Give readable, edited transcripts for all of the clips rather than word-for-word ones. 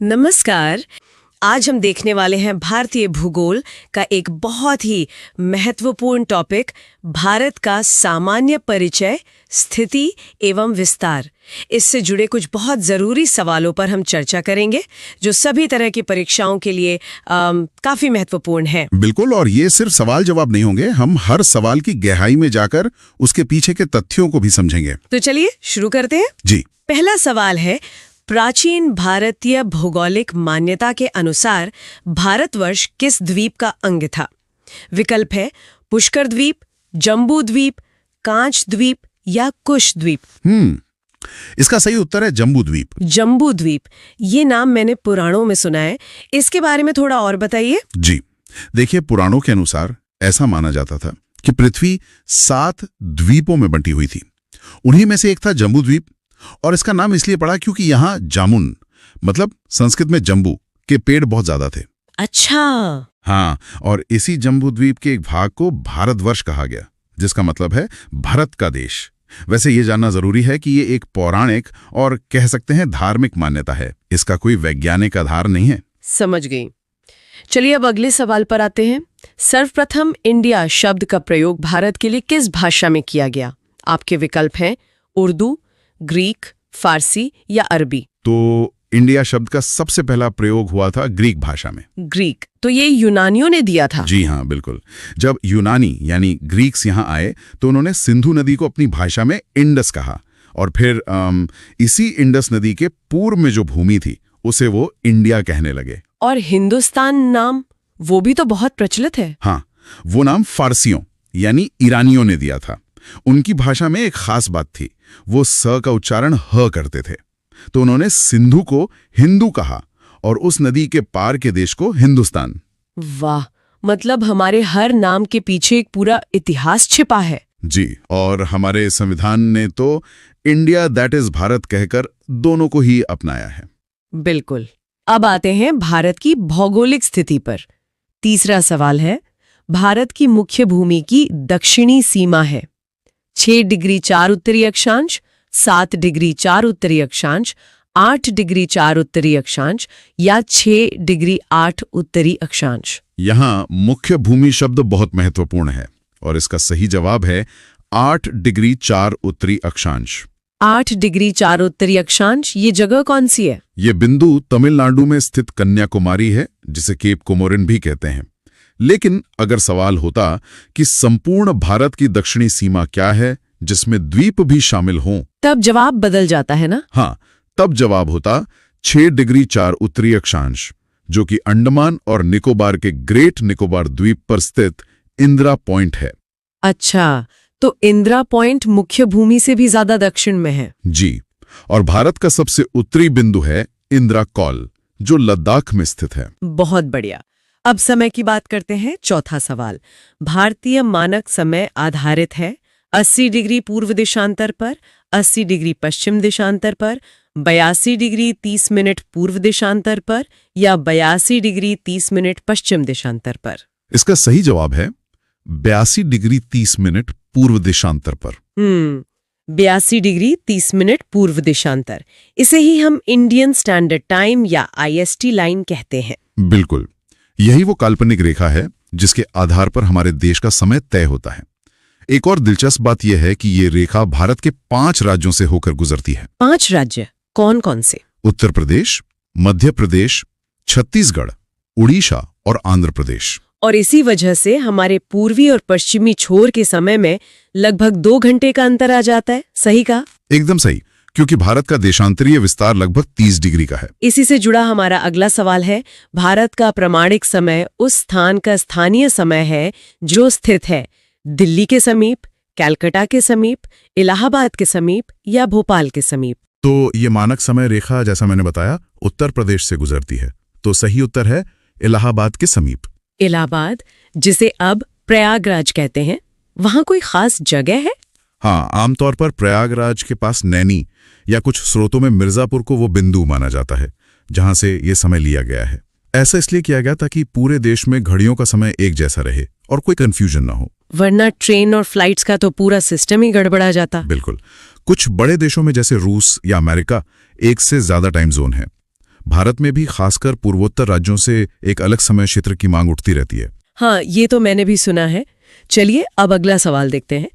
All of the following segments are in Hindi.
नमस्कार। आज हम देखने वाले हैं भारतीय भूगोल का एक बहुत ही महत्वपूर्ण टॉपिक, भारत का सामान्य परिचय, स्थिति एवं विस्तार। इससे जुड़े कुछ बहुत ज़रूरी सवालों पर हम चर्चा करेंगे जो सभी तरह की परीक्षाओं के लिए काफ़ी महत्वपूर्ण है। बिल्कुल, और ये सिर्फ सवाल जवाब नहीं होंगे, हम हर सवाल की गहराई में जाकर उसके पीछे के तथ्यों को भी समझेंगे। तो चलिए शुरू करते हैं। जी। पहला सवाल है, प्राचीन भारतीय भौगोलिक मान्यता के अनुसार भारतवर्ष किस द्वीप का अंग था? विकल्प है पुष्कर द्वीप, जम्बू द्वीप, कांच द्वीप या कुश द्वीप। इसका सही उत्तर है जम्बू द्वीप। जम्बू द्वीप, ये नाम मैंने पुराणों में सुना है, इसके बारे में थोड़ा और बताइए। जी देखिए, पुराणों के अनुसार ऐसा माना जाता था कि पृथ्वी 7 द्वीपों में बंटी हुई थी। उन्हीं में से एक था जम्बू द्वीप, और इसका नाम इसलिए पड़ा क्योंकि यहाँ जामुन, मतलब संस्कृत में जम्बू, के पेड़ बहुत ज्यादा थे। अच्छा। हाँ, और इसी जम्बू द्वीप के एक भाग को भारतवर्ष कहा गया, जिसका मतलब है भारत का देश। वैसे ये जानना जरूरी है कि ये एक पौराणिक और कह सकते हैं धार्मिक मान्यता है, इसका कोई वैज्ञानिक आधार नहीं है। समझ गई। चलिए अब अगले सवाल पर आते हैं। सर्वप्रथम इंडिया शब्द का प्रयोग भारत के लिए किस भाषा में किया गया? आपके विकल्प हैं उर्दू, ग्रीक, फारसी या अरबी। तो इंडिया शब्द का सबसे पहला प्रयोग हुआ था ग्रीक भाषा में। ग्रीक, तो ये यूनानियों ने दिया था? जी हाँ, बिल्कुल। जब यूनानी यानी ग्रीक्स यहाँ आए तो उन्होंने सिंधु नदी को अपनी भाषा में इंडस कहा, और फिर इसी इंडस नदी के पूर्व में जो भूमि थी उसे वो इंडिया कहने लगे। और हिंदुस्तान नाम, वो भी तो बहुत प्रचलित है। हाँ, वो नाम फारसियों यानी ईरानियों ने दिया था। उनकी भाषा में एक खास बात थी, वो स का उच्चारण ह करते थे, तो उन्होंने सिंधु को हिंदू कहा और उस नदी के पार के देश को हिंदुस्तान। वाह, मतलब हमारे हर नाम के पीछे एक पूरा इतिहास छिपा है। जी, और हमारे संविधान ने तो इंडिया दैट इज भारत कहकर दोनों को ही अपनाया है। बिल्कुल। अब आते हैं भारत की भौगोलिक स्थिति पर। तीसरा सवाल है, भारत की मुख्य भूमि की दक्षिणी सीमा है 6 डिग्री 4 उत्तरी अक्षांश, 7 डिग्री 4 उत्तरी अक्षांश, 8 डिग्री 4 उत्तरी अक्षांश या 6 डिग्री 8 उत्तरी अक्षांश। यहाँ मुख्य भूमि शब्द बहुत महत्वपूर्ण है और इसका सही जवाब है 8 डिग्री 4 उत्तरी अक्षांश। 8 डिग्री 4 उत्तरी अक्षांश, ये जगह कौन सी है? ये बिंदु तमिलनाडु में स्थित कन्याकुमारी है, जिसे केप कोमोरिन भी कहते हैं। लेकिन अगर सवाल होता कि संपूर्ण भारत की दक्षिणी सीमा क्या है जिसमें द्वीप भी शामिल हों, तब जवाब बदल जाता है ना? हाँ, तब जवाब होता 6 डिग्री 4 उत्तरी अक्षांश, जो कि अंडमान और निकोबार के ग्रेट निकोबार द्वीप पर स्थित इंदिरा पॉइंट है। अच्छा, तो इंदिरा पॉइंट मुख्य भूमि से भी ज्यादा दक्षिण में है। जी, और भारत का सबसे उत्तरी बिंदु है इंदिरा कॉल, जो लद्दाख में स्थित है। बहुत बढ़िया। अब समय की बात करते हैं। चौथा सवाल, भारतीय मानक समय आधारित है 80 डिग्री पूर्व देशांतर पर, 80 डिग्री पश्चिम देशांतर पर, 82 डिग्री 30 मिनट पूर्व देशांतर पर या 82 डिग्री 30 मिनट पश्चिम देशांतर पर? इसका सही जवाब है 82 डिग्री 30 मिनट पूर्व देशांतर पर। 82 डिग्री 30 मिनट पूर्व देशांतर, इसे ही हम इंडियन स्टैंडर्ड टाइम या IST लाइन कहते हैं। बिल्कुल, यही वो काल्पनिक रेखा है जिसके आधार पर हमारे देश का समय तय होता है। एक और दिलचस्प बात यह है कि ये रेखा भारत के 5 राज्यों से होकर गुजरती है। 5 राज्य कौन कौन से? उत्तर प्रदेश, मध्य प्रदेश, छत्तीसगढ़, उड़ीसा और आंध्र प्रदेश। और इसी वजह से हमारे पूर्वी और पश्चिमी छोर के समय में लगभग 2 घंटे का अंतर आ जाता है। सही कहा? एकदम सही, क्योंकि भारत का देशांतरीय विस्तार लगभग 30 डिग्री का है। इसी से जुड़ा हमारा अगला सवाल है, भारत का प्रामाणिक समय उस स्थान का स्थानीय समय है जो स्थित है दिल्ली के समीप, कलकत्ता के समीप, इलाहाबाद के समीप या भोपाल के समीप। तो ये मानक समय रेखा, जैसा मैंने बताया, उत्तर प्रदेश से गुजरती है, तो सही उत्तर है इलाहाबाद के समीप। इलाहाबाद, जिसे अब प्रयागराज कहते हैं, वहां कोई खास जगह है? हाँ, आमतौर पर प्रयागराज के पास नैनी या कुछ स्रोतों में मिर्जापुर को वो बिंदु माना जाता है जहां से ये समय लिया गया है। ऐसा इसलिए किया गया ताकि पूरे देश में घड़ियों का समय एक जैसा रहे और कोई कंफ्यूजन ना हो, वरना ट्रेन और फ्लाइट्स का तो पूरा सिस्टम ही गड़बड़ा जाता। बिल्कुल। कुछ बड़े देशों में जैसे रूस या अमेरिका 1 से ज्यादा टाइम जोन है, भारत में भी खासकर पूर्वोत्तर राज्यों से एक अलग समय क्षेत्र की मांग उठती रहती है। हाँ, ये तो मैंने भी सुना है। चलिए अब अगला सवाल देखते हैं।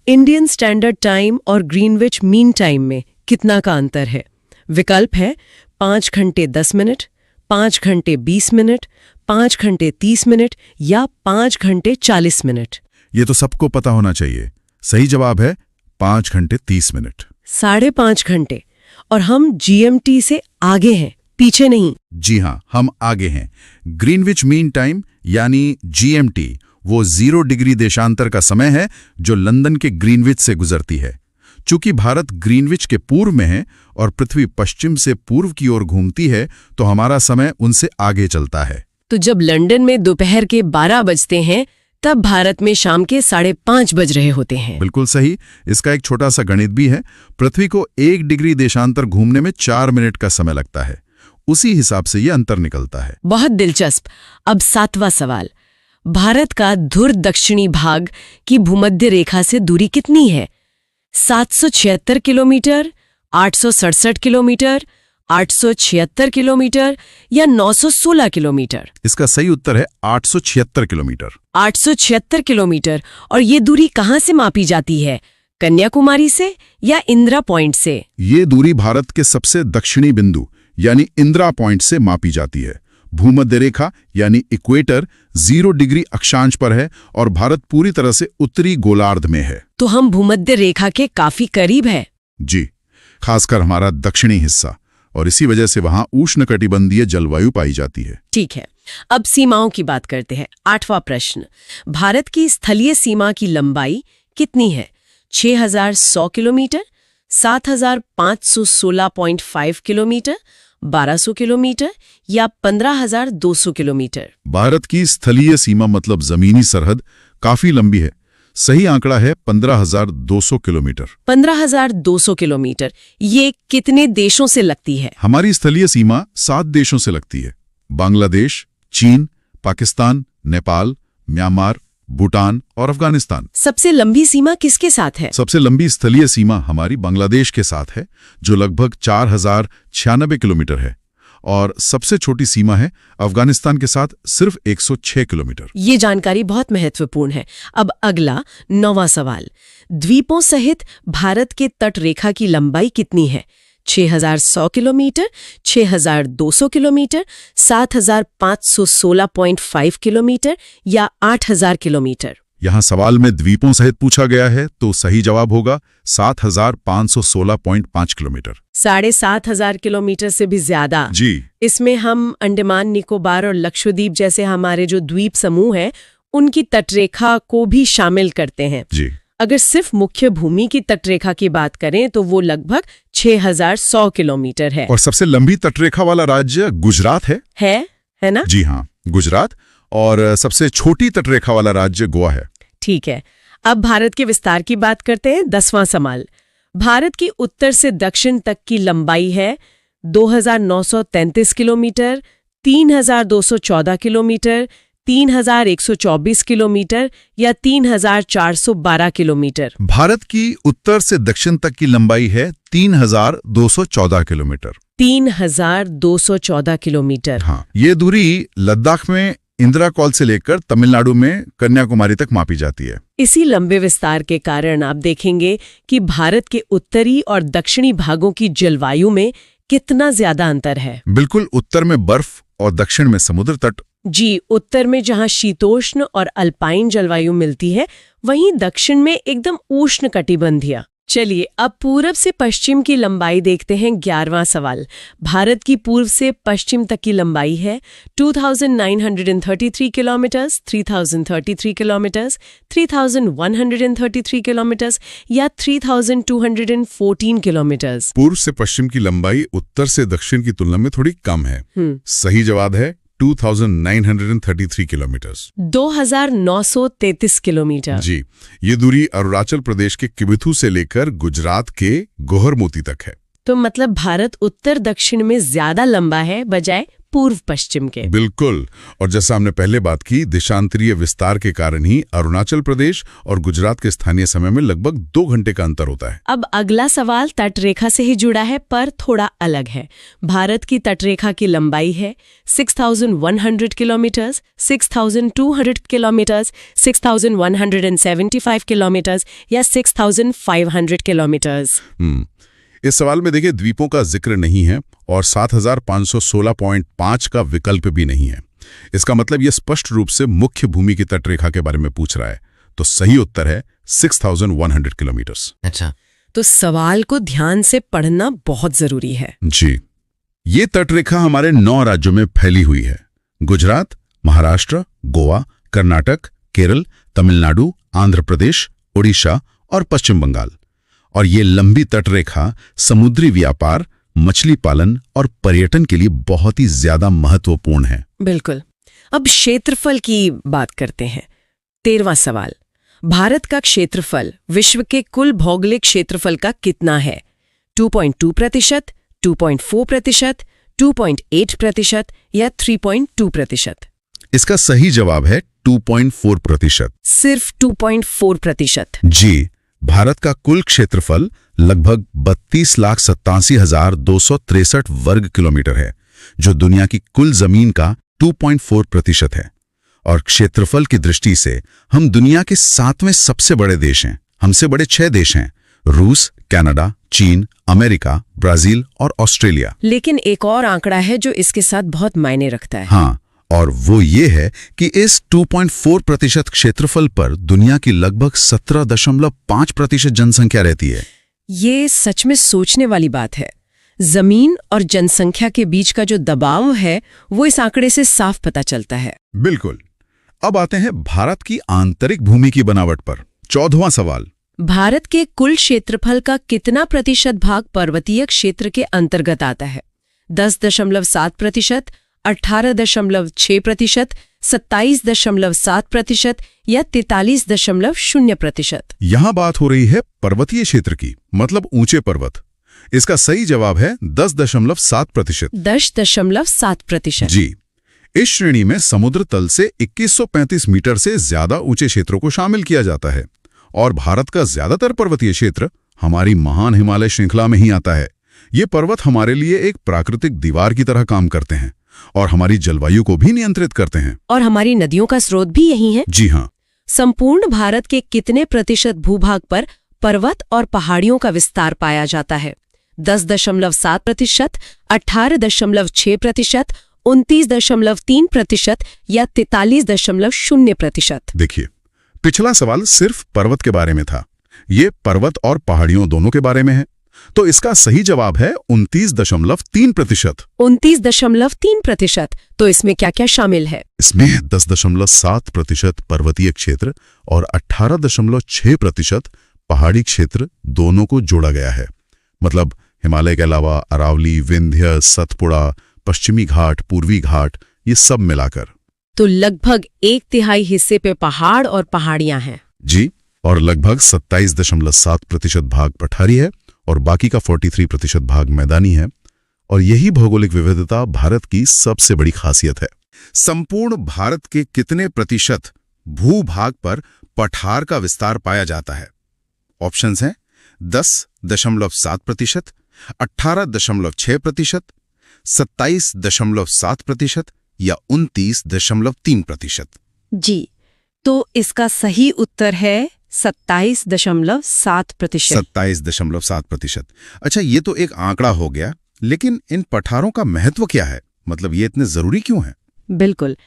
इंडियन स्टैंडर्ड टाइम और ग्रीनविच मीन टाइम में कितना का अंतर है? विकल्प है 5 घंटे 10 मिनट, 5 घंटे 20 मिनट, 5 घंटे 30 मिनट या 5 घंटे 40 मिनट। ये तो सबको पता होना चाहिए। सही जवाब है 5 घंटे 30 मिनट। 5.5 घंटे। और हम जीएमटी से आगे हैं, पीछे नहीं। जी हाँ, हम आगे हैं। ग्रीनविच मीन टाइम यानी जीएमटी वो 0 डिग्री देशांतर का समय है जो लंदन के ग्रीनविच से गुजरती है। चूंकि भारत ग्रीनविच के पूर्व में है और पृथ्वी पश्चिम से पूर्व की ओर घूमती है, तो हमारा समय उनसे आगे चलता है। तो जब लंदन में दोपहर के 12 बजते हैं, तब भारत में शाम के 5:30 बज रहे होते हैं। बिल्कुल सही। इसका एक छोटा सा गणित भी है। पृथ्वी को 1 डिग्री देशांतर घूमने में 4 मिनट का समय लगता है। उसी हिसाब से ये अंतर निकलता है। बहुत दिलचस्प। अब 7वां सवाल। भारत का धुर दक्षिणी भाग की भूमध्य रेखा से दूरी कितनी है? 776 किलोमीटर, 867 किलोमीटर, 876 किलोमीटर या 916 किलोमीटर? इसका सही उत्तर है 876 किलोमीटर। 876 किलोमीटर। और ये दूरी कहाँ से मापी जाती है? कन्याकुमारी से या इंदिरा पॉइंट से? ये दूरी भारत के सबसे दक्षिणी बिंदु यानी इंदिरा पॉइंट से मापी जाती है। भूमध्य रेखा यानी इक्वेटर 0 डिग्री अक्षांश पर है और भारत पूरी तरह से उत्तरी गोलार्ध में है। तो हम भूमध्य रेखा के काफी करीब है। जी, खासकर हमारा दक्षिणी हिस्सा, और इसी वजह से वहां उष्णकटिबंधीय जलवायु पाई जाती है। ठीक है, अब सीमाओं की बात करते हैं। 8वां प्रश्न। भारत की स्थलीय सीमा की लंबाई कितनी है? 6100 किलोमीटर, 7516.5 किलोमीटर, 1200 किलोमीटर या 15200 किलोमीटर? भारत की स्थलीय सीमा मतलब जमीनी सरहद काफी लंबी है। सही आंकड़ा है 15,200 किलोमीटर। 15,200 किलोमीटर। ये कितने देशों से लगती है? हमारी स्थलीय सीमा 7 देशों से लगती है। बांग्लादेश, चीन, पाकिस्तान, नेपाल, म्यांमार, भूटान और अफगानिस्तान। सबसे लंबी सीमा किसके साथ है? सबसे लंबी स्थलीय सीमा हमारी बांग्लादेश के साथ है, जो लगभग 4096 किलोमीटर है, और सबसे छोटी सीमा है अफगानिस्तान के साथ सिर्फ 106 किलोमीटर। ये जानकारी बहुत महत्वपूर्ण है। अब अगला 9वां सवाल। द्वीपों सहित भारत के तट रेखा की लंबाई कितनी है? 6100 किलोमीटर, 6200 किलोमीटर, 7516.5 किलोमीटर या 8000 किलोमीटर? यहाँ सवाल में द्वीपों सहित पूछा गया है, तो सही जवाब होगा 7516.5 किलोमीटर। 7500 किलोमीटर से भी ज्यादा। जी। इसमें हम अंडमान निकोबार और लक्षद्वीप जैसे हमारे जो द्वीप समूह हैं, उनकी तटरेखा को भी शामिल करते हैं। जी। अगर सिर्फ मुख्य भूमि की तटरेखा की बात करें तो वो लगभग 6100 किलोमीटर है। और सबसे लंबी तटरेखा वाला राज्य गुजरात है ना? जी हाँ, गुजरात। और सबसे छोटी तटरेखा वाला राज्य गोवा है। ठीक है, अब भारत के विस्तार की बात करते हैं। 10वां सवाल। भारत की उत्तर से दक्षिण तक की लंबाई है 2933 किलोमीटर, 3214 किलोमीटर, 3124 किलोमीटर या 3412 किलोमीटर? भारत की उत्तर से दक्षिण तक की लंबाई है 3214 किलोमीटर। 3214 किलोमीटर। हाँ, ये दूरी लद्दाख में इंदिरा कॉल से लेकर तमिलनाडु में कन्याकुमारी तक मापी जाती है। इसी लंबे विस्तार के कारण आप देखेंगे कि भारत के उत्तरी और दक्षिणी भागों की जलवायु में कितना ज्यादा अंतर है। बिल्कुल, उत्तर में बर्फ और दक्षिण में समुद्र तट। जी, उत्तर में जहां शीतोष्ण और अल्पाइन जलवायु मिलती है, वहीं दक्षिण में एकदम उष्ण कटिबंधीय। चलिए अब पूरब से पश्चिम की लंबाई देखते हैं। 11वां सवाल। भारत की पूर्व से पश्चिम तक की लंबाई है 2933 किलोमीटर्स, 3033 किलोमीटर्स, 3133 किलोमीटर्स या 3214 किलोमीटर्स? पूर्व से पश्चिम की लंबाई उत्तर से दक्षिण की तुलना में थोड़ी कम है। सही जवाब है 2933 किलोमीटर्स। 2933 किलोमीटर। जी, ये दूरी अरुणाचल प्रदेश के किबिथु से लेकर गुजरात के गोहरमोती तक है। तो मतलब भारत उत्तर दक्षिण में ज्यादा लंबा है बजाय पूर्व पश्चिम के। बिल्कुल। और जैसा हमने पहले बात की, देशांतरीय विस्तार के कारण ही अरुणाचल प्रदेश और गुजरात के स्थानीय समय में लगभग 2 घंटे का अंतर होता है। अब अगला सवाल तटरेखा से ही जुड़ा है, पर थोड़ा अलग है। भारत की तटरेखा की लंबाई है 6100 किलोमीटर, 6200 किलोमीटर, 6175 किलोमीटर या 6500 किलोमीटर। इस सवाल में देखिए, द्वीपों का जिक्र नहीं है और 7516.5 का विकल्प भी नहीं है। इसका मतलब यह स्पष्ट रूप से मुख्य भूमि की तटरेखा के बारे में पूछ रहा है। तो सही उत्तर है 6100 किलोमीटर। अच्छा, तो सवाल को ध्यान से पढ़ना बहुत जरूरी है। जी, ये तटरेखा हमारे 9 राज्यों में फैली हुई है। गुजरात, महाराष्ट्र, गोवा, कर्नाटक, केरल, तमिलनाडु, आंध्र प्रदेश, ओडिशा और पश्चिम बंगाल। और ये लंबी तटरेखा समुद्री व्यापार, मछली पालन और पर्यटन के लिए बहुत ही ज्यादा महत्वपूर्ण है। बिल्कुल। अब क्षेत्रफल की बात करते हैं। 13वां सवाल, भारत का क्षेत्रफल विश्व के कुल भौगोलिक क्षेत्रफल का कितना है? 2.2%, 2.4%, 2.8% या 3.2%? इसका सही जवाब है 2.4%। सिर्फ 2.4%। जी, भारत का कुल क्षेत्रफल लगभग 32,87,263 वर्ग किलोमीटर है, जो दुनिया की कुल जमीन का 2.4% है। और क्षेत्रफल की दृष्टि से हम दुनिया के 7वें सबसे बड़े देश हैं। हमसे बड़े 6 देश हैं: रूस, कनाडा, चीन, अमेरिका, ब्राजील और ऑस्ट्रेलिया। लेकिन एक और आंकड़ा है जो इसके साथ बहुत मायने रखता है। हाँ, और वो ये है कि इस 2.4% क्षेत्रफल पर दुनिया की लगभग 17.5% जनसंख्या रहती है। ये सच में सोचने वाली बात है। जमीन और जनसंख्या के बीच का जो दबाव है वो इस आंकड़े से साफ पता चलता है। बिल्कुल। अब आते हैं भारत की आंतरिक भूमि की बनावट पर। 14वां सवाल, भारत के कुल क्षेत्रफल का कितना प्रतिशत भाग पर्वतीय क्षेत्र के अंतर्गत आता है? 10.7%, 18.6%, 27.7% या 43.0%? यहां बात हो रही है पर्वतीय क्षेत्र की, मतलब ऊंचे पर्वत। इसका सही जवाब है 10.7%। 10.7%। जी, इस श्रेणी में समुद्र तल से 2135 मीटर से ज्यादा ऊंचे क्षेत्रों को शामिल किया जाता है। और भारत का ज्यादातर पर्वतीय क्षेत्र हमारी महान हिमालय श्रृंखला में ही आता है। ये पर्वत हमारे लिए एक प्राकृतिक दीवार की तरह काम करते हैं और हमारी जलवायु को भी नियंत्रित करते हैं। और हमारी नदियों का स्रोत भी यही है। जी हाँ। संपूर्ण भारत के कितने प्रतिशत भूभाग पर पर्वत और पहाड़ियों का विस्तार पाया जाता है? 10.7%, 18.6%, 29.3% या 43.0%? देखिए, पिछला सवाल सिर्फ पर्वत के बारे में था। ये पर्वत और पहाड़ियों दोनों के बारे में है। तो इसका सही जवाब है 29.3%। 29.3%। तो इसमें क्या क्या शामिल है? इसमें 10.7% पर्वतीय क्षेत्र और 18.6% पहाड़ी क्षेत्र दोनों को जोड़ा गया है। मतलब हिमालय के अलावा अरावली, विंध्य, सतपुड़ा, पश्चिमी घाट, पूर्वी घाट, ये सब मिलाकर। तो लगभग 1/3 हिस्से पे पहाड़ और पहाड़ियां हैं। जी, और लगभग 27.7% भाग पठारी है और बाकी का 43% भाग मैदानी है। और यही भौगोलिक विविधता भारत की सबसे बड़ी खासियत है। संपूर्ण भारत के कितने प्रतिशत भूभाग पर पठार का विस्तार पाया जाता है? ऑप्शंस हैं 10.7%, 18.6%, 27.7% या 29.3%? जी, तो इसका सही उत्तर है 27.7%। 27.7%। अच्छा, ये तो एक आंकड़ा हो गया, लेकिन इन पठारों का महत्व क्या है? मतलब ये इतने जरूरी क्यों है? बिल्कुल।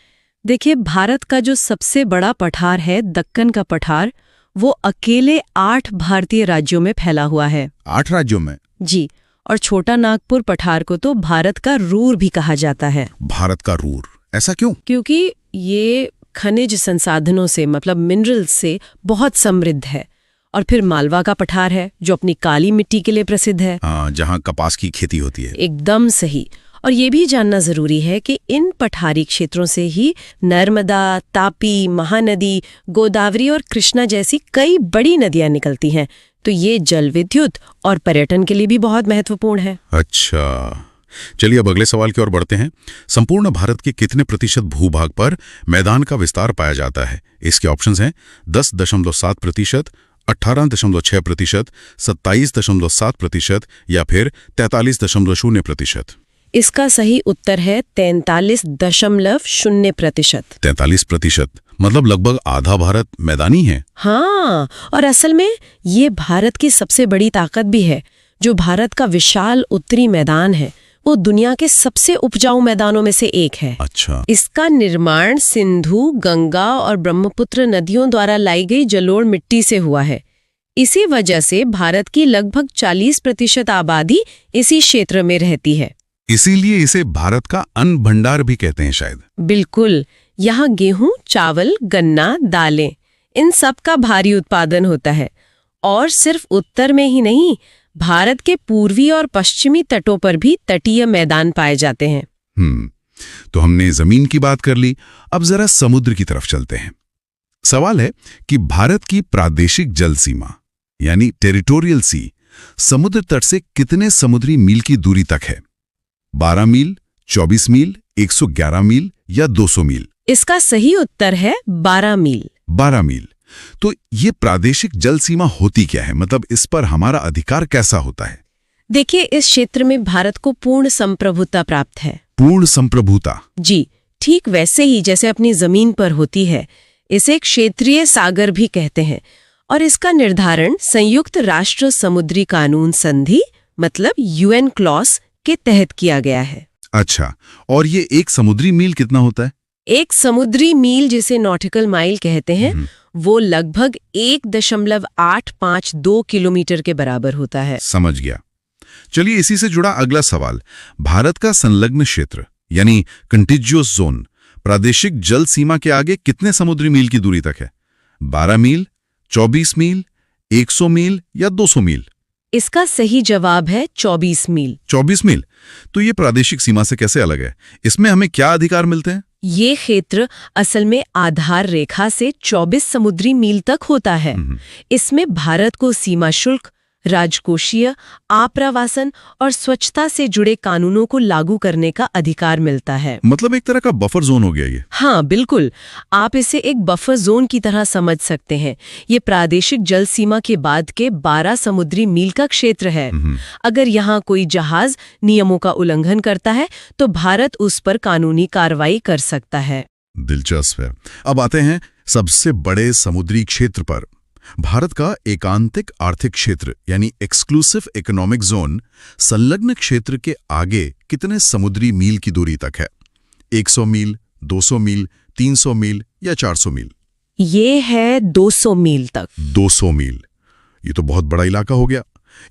देखिए, भारत का जो सबसे बड़ा पठार है, दक्कन का पठार, वो अकेले 8 भारतीय राज्यों में फैला हुआ है। 8 राज्यों में? जी, और छोटा नागपुर पठार को तो भारत का रूर भी कहा जाता है। भारत का रूर, ऐसा क्यों? क्योंकि ये खनिज संसाधनों से, मतलब मिनरल्स से बहुत समृद्ध है। और फिर मालवा का पठार है जो अपनी काली मिट्टी के लिए प्रसिद्ध है। हाँ, जहाँ कपास की खेती होती है। एकदम सही। और ये भी जानना जरूरी है कि इन पठारी क्षेत्रों से ही नर्मदा, तापी, महानदी, गोदावरी और कृष्णा जैसी कई बड़ी नदियां निकलती हैं। तो ये जल विद्युत और पर्यटन के लिए भी बहुत महत्वपूर्ण है। अच्छा, चलिए अब अगले सवाल की ओर बढ़ते हैं। संपूर्ण भारत के कितने प्रतिशत भूभाग पर मैदान का विस्तार पाया जाता है? इसके ऑप्शंस हैं 10.7%, 18.6%, 27.7% या फिर 43.0%। इसका सही उत्तर है 43.0%। 43%, मतलब लगभग आधा भारत मैदानी है। हाँ, और असल में ये भारत की सबसे बड़ी ताकत भी है। जो भारत का विशाल उत्तरी मैदान है वो दुनिया के सबसे उपजाऊ मैदानों में से एक है। अच्छा। इसका निर्माण सिंधु, गंगा और ब्रह्मपुत्र नदियों द्वारा लाई गई जलोढ़ मिट्टी से हुआ है। इसी वजह से भारत की लगभग 40% आबादी इसी क्षेत्र में रहती है। इसीलिए इसे भारत का अन्न भंडार भी कहते हैं शायद। बिल्कुल, यहाँ गेहूं, चावल, गन्ना, दालें, इन सब का भारी उत्पादन होता है। और सिर्फ उत्तर में ही नहीं, भारत के पूर्वी और पश्चिमी तटों पर भी तटीय मैदान पाए जाते हैं। तो हमने जमीन की बात कर ली, अब जरा समुद्र की तरफ चलते हैं। सवाल है कि भारत की प्रादेशिक जल सीमा यानी टेरिटोरियल सी समुद्र तट से कितने समुद्री मील की दूरी तक है? 12 मील, 24 मील, 111 मील या 200 मील? इसका सही उत्तर है 12 मील। 12 मील। तो ये प्रादेशिक जल सीमा होती क्या है? मतलब इस पर हमारा अधिकार कैसा होता है? देखिए, इस क्षेत्र में भारत को पूर्ण संप्रभुता प्राप्त है। पूर्ण संप्रभुता? जी, ठीक वैसे ही जैसे अपनी जमीन पर होती है। इसे क्षेत्रीय सागर भी कहते हैं और इसका निर्धारण संयुक्त राष्ट्र समुद्री कानून संधि मतलब UN क्लॉज के तहत किया गया है। अच्छा, और ये एक समुद्री मील कितना होता है? एक समुद्री मील, जिसे नॉटिकल माइल कहते हैं, वो लगभग 1.852 किलोमीटर के बराबर होता है। समझ गया। चलिए इसी से जुड़ा अगला सवाल। भारत का संलग्न क्षेत्र यानी कंटिजियस जोन प्रादेशिक जल सीमा के आगे कितने समुद्री मील की दूरी तक है? 12 मील, 24 मील, 100 मील या 200 मील? इसका सही जवाब है 24 मील। 24 मील। तो ये प्रादेशिक सीमा से कैसे अलग है? इसमें हमें क्या अधिकार मिलते हैं? ये क्षेत्र असल में आधार रेखा से 24 समुद्री मील तक होता है। इसमें भारत को सीमा शुल्क, राजकोषीय, आप्रवासन और स्वच्छता से जुड़े कानूनों को लागू करने का अधिकार मिलता है। मतलब एक तरह का बफर जोन हो गया ये। हाँ बिल्कुल, आप इसे एक बफर जोन की तरह समझ सकते हैं। ये प्रादेशिक जल सीमा के बाद के 12 समुद्री मील का क्षेत्र है। अगर यहाँ कोई जहाज नियमों का उल्लंघन करता है तो भारत उस पर कानूनी कार्रवाई कर सकता है। दिलचस्प है। अब आते हैं सबसे बड़े समुद्री क्षेत्र पर। भारत का एकांतिक आर्थिक क्षेत्र यानी एक्सक्लूसिव इकोनॉमिक जोन संलग्न क्षेत्र के आगे कितने समुद्री मील की दूरी तक है? 100 मील, 200 मील, 300 मील या 400 मील? ये है 200 मील तक। 200 मील। ये तो बहुत बड़ा इलाका हो गया।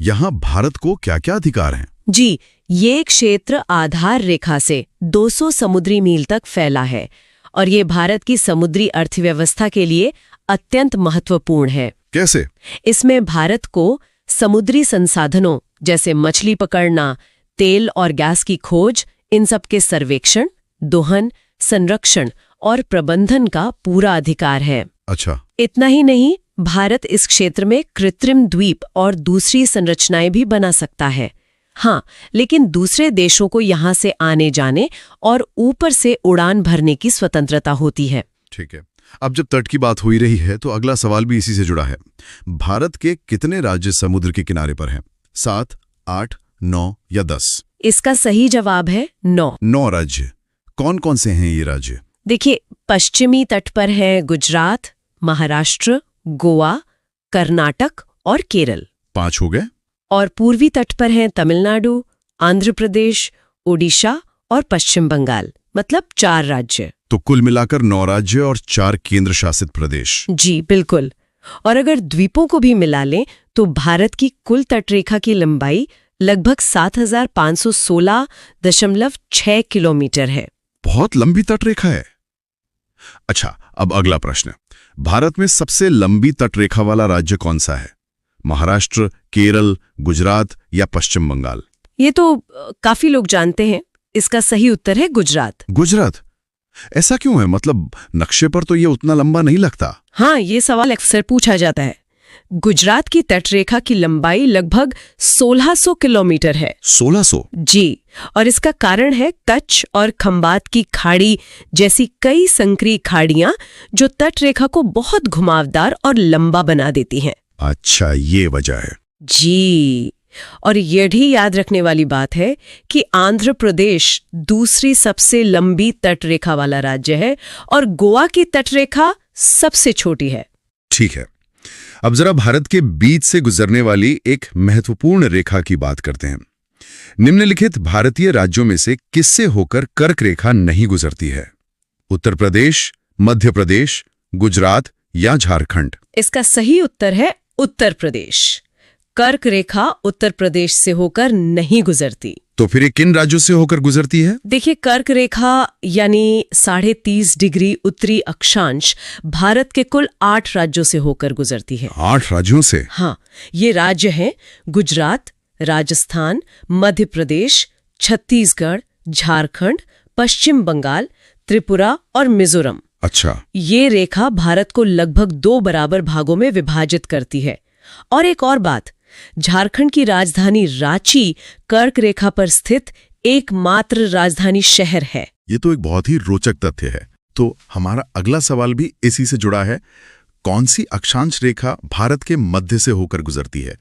यहाँ भारत को क्या-क्या अधिकार हैं? जी, ये क्षेत्र आधार रेखा से 200 समुद्री मील तक फैला है और ये भारत की समुद्री अर्थव्यवस्था के लिए अत्यंत महत्वपूर्ण है। कैसे? इसमें भारत को समुद्री संसाधनों जैसे मछली पकड़ना, तेल और गैस की खोज, इन सब के सर्वेक्षण, दोहन, संरक्षण और प्रबंधन का पूरा अधिकार है। अच्छा। इतना ही नहीं, भारत इस क्षेत्र में कृत्रिम द्वीप और दूसरी संरचनाएं भी बना सकता है। हाँ, लेकिन दूसरे देशों को यहाँ से आने जाने और ऊपर से उड़ान भरने की स्वतंत्रता होती है। ठीक है। अब जब तट की बात हो ही रही है तो अगला सवाल भी इसी से जुड़ा है। भारत के कितने राज्य समुद्र के किनारे पर हैं? 7, 8, 9 या 10? इसका सही जवाब है 9। 9 राज्य। कौन कौन से हैं ये राज्य? देखिए, पश्चिमी तट पर है गुजरात, महाराष्ट्र, गोवा, कर्नाटक और केरल। 5 हो गए। और पूर्वी तट पर हैं तमिलनाडु, आंध्र प्रदेश, ओडिशा और पश्चिम बंगाल, मतलब 4 राज्य। तो कुल मिलाकर 9 राज्य और 4 केंद्र शासित प्रदेश। जी बिल्कुल। और अगर द्वीपों को भी मिला लें तो भारत की कुल तटरेखा की लंबाई लगभग 7516.6 किलोमीटर है। बहुत लंबी तटरेखा है। अच्छा, अब अगला प्रश्न। भारत में सबसे लंबी तटरेखा वाला राज्य कौन सा है? महाराष्ट्र, केरल, गुजरात या पश्चिम बंगाल? ये तो काफी लोग जानते हैं। इसका सही उत्तर है गुजरात। गुजरात? ऐसा क्यों है? मतलब नक्शे पर तो ये उतना लंबा नहीं लगता। हाँ, ये सवाल अक्सर पूछा जाता है। गुजरात की तटरेखा की लंबाई लगभग 1600 किलोमीटर है। 1600? जी, और इसका कारण है कच्छ और खंबात की खाड़ी जैसी कई संकरी खाड़ियां जो तटरेखा को बहुत घुमावदार और लंबा बना देती हैं। अच्छा, ये वजह है। जी, और यह भी याद रखने वाली बात है कि आंध्र प्रदेश दूसरी सबसे लंबी तटरेखा वाला राज्य है और गोवा की तटरेखा सबसे छोटी है। ठीक है, अब जरा भारत के बीच से गुजरने वाली एक महत्वपूर्ण रेखा की बात करते हैं। निम्नलिखित भारतीय राज्यों में से किससे होकर कर्क रेखा नहीं गुजरती है? उत्तर प्रदेश, मध्य प्रदेश, गुजरात या झारखंड? इसका सही उत्तर है उत्तर प्रदेश। कर्क रेखा उत्तर प्रदेश से होकर नहीं गुजरती। तो फिर ये किन राज्यों से होकर गुजरती है? देखिए, कर्क रेखा यानी 30.5 डिग्री उत्तरी अक्षांश भारत के कुल 8 राज्यों से होकर गुजरती है। 8 राज्यों से? हाँ, ये राज्य हैं गुजरात, राजस्थान, मध्य प्रदेश, छत्तीसगढ़, झारखंड, पश्चिम बंगाल, त्रिपुरा और मिजोरम। अच्छा, ये रेखा भारत को लगभग 2 बराबर भागों में विभाजित करती है। और एक और बात, झारखंड की राजधानी रांची कर्क रेखा पर स्थित एकमात्र राजधानी शहर है। ये तो एक बहुत ही रोचक तथ्य है। तो हमारा अगला सवाल भी इसी से जुड़ा है। कौन सी अक्षांश रेखा भारत के मध्य से होकर गुजरती है?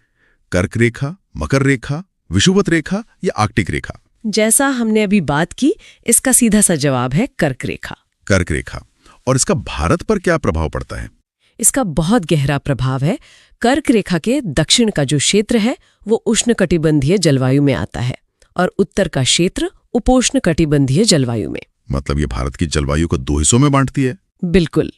कर्क रेखा, मकर रेखा, विषुवत रेखा या आर्कटिक रेखा? जैसा हमने अभी बात की, इसका सीधा सा जवाब है कर्क रेखा। कर्क रेखा। और इसका भारत पर क्या प्रभाव पड़ता है? इसका बहुत गहरा प्रभाव है। कर्क रेखा के दक्षिण का जो क्षेत्र है वो उष्णकटिबंधीय जलवायु में आता है और उत्तर का क्षेत्र उपोष्णकटिबंधीय जलवायु में। मतलब ये भारत की जलवायु को 2 हिस्सों में बांटती है। बिल्कुल।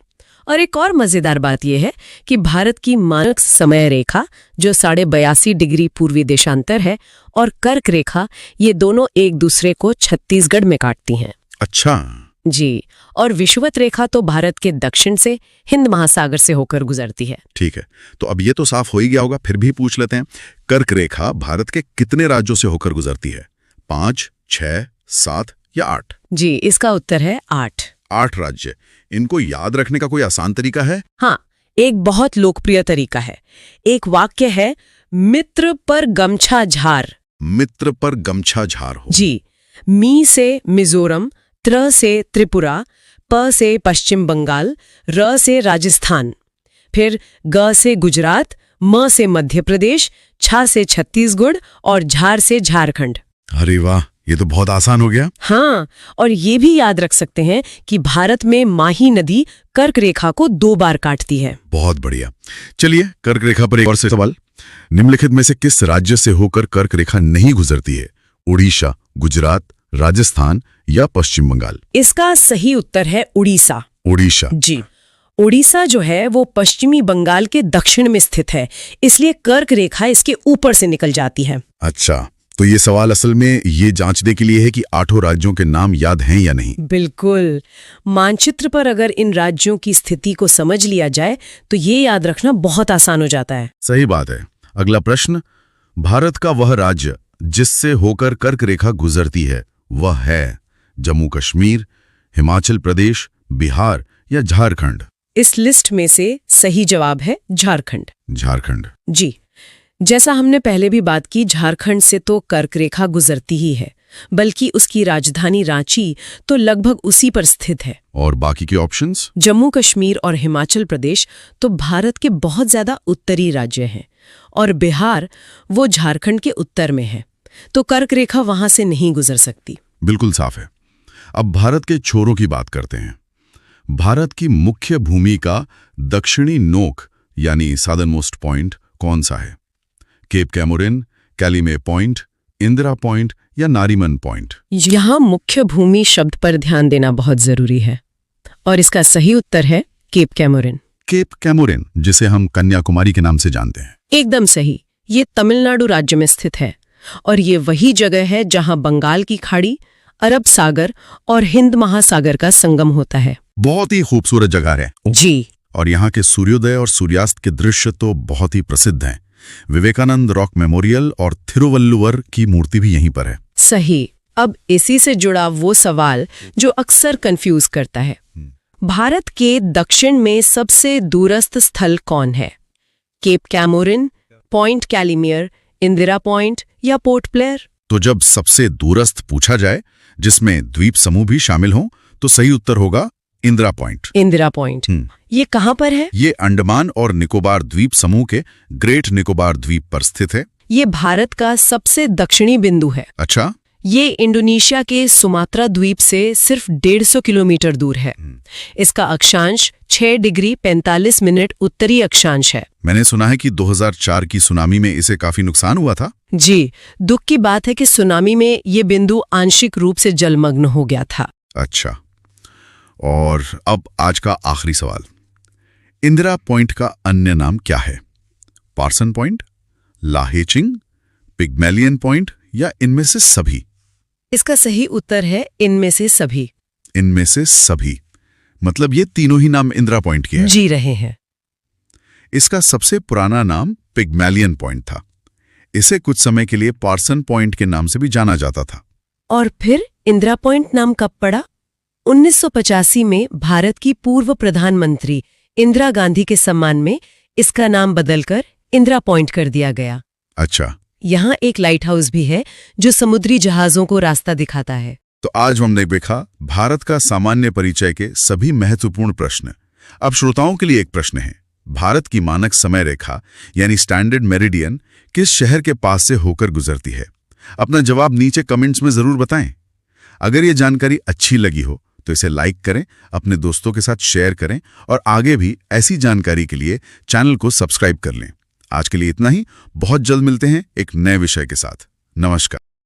और एक और मजेदार बात यह है कि भारत की मानक समय रेखा जो 82.5 डिग्री पूर्वी देशांतर है और कर्क रेखा, ये दोनों एक दूसरे को छत्तीसगढ़ में काटती हैं। अच्छा जी, और विषुवत रेखा तो भारत के दक्षिण से हिंद महासागर से होकर गुजरती है। ठीक है, तो अब ये तो साफ हो ही गया होगा, फिर भी पूछ लेते हैं। कर्क रेखा भारत के कितने राज्यों से होकर गुजरती है? 5, 6, 7 या 8? जी, इसका उत्तर है 8। 8 राज्य। इनको याद रखने का कोई आसान तरीका है? हाँ, एक बहुत लोकप्रिय तरीका है। एक वाक्य है, मित्र पर गमछा झार। मित्र पर गमछा झार हो। जी, मी से मिजोरम, त्र से त्रिपुरा, प से पश्चिम बंगाल, र से राजस्थान, फिर ग से गुजरात, म से मध्य प्रदेश, छ से छत्तीसगढ़ और झार से झारखंड। अरे वाह, ये तो बहुत आसान हो गया। हाँ, और ये भी याद रख सकते हैं कि भारत में माही नदी कर्क रेखा को 2 बार काटती है। बहुत बढ़िया। चलिए, कर्क रेखा पर एक और से सवाल। निम्नलिखित में से किस राज्य से होकर कर्क रेखा नहीं गुजरती है? उड़ीसा, गुजरात, राजस्थान या पश्चिम बंगाल? इसका सही उत्तर है उड़ीसा। उड़ीसा? जी, उड़ीसा जो है वो पश्चिमी बंगाल के दक्षिण में स्थित है, इसलिए कर्क रेखा इसके ऊपर से निकल जाती है। अच्छा, तो ये सवाल असल में ये जांचने के लिए है कि 8 राज्यों के नाम याद हैं या नहीं। बिल्कुल। मानचित्र पर अगर इन राज्यों की स्थिति को समझ लिया जाए तो ये याद रखना बहुत आसान हो जाता है। सही बात है। अगला प्रश्न, भारत का वह राज्य जिससे होकर कर्क रेखा गुजरती है वह है जम्मू कश्मीर, हिमाचल प्रदेश, बिहार या झारखंड? इस लिस्ट में से सही जवाब है झारखंड। झारखंड? जी, जैसा हमने पहले भी बात की, झारखंड से तो कर्क रेखा गुजरती ही है, बल्कि उसकी राजधानी रांची तो लगभग उसी पर स्थित है। और बाकी के ऑप्शंस? जम्मू कश्मीर और हिमाचल प्रदेश तो भारत के बहुत ज्यादा उत्तरी राज्य हैं और बिहार वो झारखंड के उत्तर में है, तो कर्क रेखा वहां से नहीं गुजर सकती। बिल्कुल साफ है। अब भारत के छोरों की बात करते हैं। भारत की मुख्य भूमि का दक्षिणी नोक यानी सादर्न मोस्ट पॉइंट कौन सा है? केप कैमोरिन, कैलिमे पॉइंट, इंदिरा पॉइंट या नारीमन पॉइंट? यहाँ मुख्य भूमि शब्द पर ध्यान देना बहुत जरूरी है और इसका सही उत्तर है केप कैमोरिन। केप कैमोरिन, जिसे हम कन्याकुमारी के नाम से जानते हैं। एकदम सही। ये तमिलनाडु राज्य में स्थित है और ये वही जगह है जहां बंगाल की खाड़ी, अरब सागर और हिंद महासागर का संगम होता है। बहुत ही खूबसूरत जगह है। जी, और यहाँ के सूर्योदय और सूर्यास्त के दृश्य तो बहुत ही प्रसिद्ध हैं। विवेकानंद रॉक मेमोरियल और थिरुवल्लुवर की मूर्ति भी यहीं पर है। सही। अब इसी से जुड़ा वो सवाल जो अक्सर कंफ्यूज करता है, भारत के दक्षिण में सबसे दूरस्थ स्थल कौन है? केप कैमोरिन, पॉइंट कैलिमियर, इंदिरा पॉइंट या पोर्ट ब्लेयर? तो जब सबसे दूरस्थ पूछा जाए, जिसमें द्वीप समूह भी शामिल हों, तो सही उत्तर होगा इंदिरा पॉइंट। इंदिरा पॉइंट। ये कहाँ पर है? ये अंडमान और निकोबार द्वीप समूह के ग्रेट निकोबार द्वीप पर स्थित है। ये भारत का सबसे दक्षिणी बिंदु है। अच्छा। ये इंडोनेशिया के सुमात्रा द्वीप से सिर्फ 150 किलोमीटर दूर है। इसका अक्षांश 6 डिग्री 45 मिनट उत्तरी अक्षांश है। मैंने सुना है कि 2004 की सुनामी में इसे काफी नुकसान हुआ था। जी, दुख की बात है कि सुनामी में ये बिंदु आंशिक रूप से जलमग्न हो गया था। अच्छा, और अब आज का आखिरी सवाल, इंदिरा पॉइंट का अन्य नाम क्या है? पार्सन पॉइंट, लाहेचिंग, पिग्मेलियन पॉइंट या इनमें से सभी? इसका सही उत्तर है इनमें से सभी। इनमें से सभी मतलब ये तीनों ही नाम इंदिरा पॉइंट के हैं। जी रहे हैं। इसका सबसे पुराना नाम पिग्मेलियन पॉइंट था। इसे कुछ समय के लिए पार्सन पॉइंट के नाम से भी जाना जाता था। और फिर इंदिरा पॉइंट नाम कब पड़ा? 1985 में भारत की पूर्व प्रधानमंत्री इंदिरा गांधी के सम्मान में इसका नाम बदलकर इंदिरा पॉइंट कर दिया गया। अच्छा। यहाँ एक लाइट हाउस भी है जो समुद्री जहाजों को रास्ता दिखाता है। तो आज हमने देखा भारत का सामान्य परिचय के सभी महत्वपूर्ण प्रश्न। अब श्रोताओं के लिए एक प्रश्न है, भारत की मानक समय रेखा यानी स्टैंडर्ड मेरिडियन किस शहर के पास से होकर गुजरती है? अपना जवाब नीचे कमेंट्स में जरूर बताएं। अगर ये जानकारी अच्छी लगी हो तो इसे लाइक करें, अपने दोस्तों के साथ शेयर करें और आगे भी ऐसी जानकारी के लिए चैनल को सब्सक्राइब कर लें। आज के लिए इतना ही। बहुत जल्द मिलते हैं एक नए विषय के साथ। नमस्कार।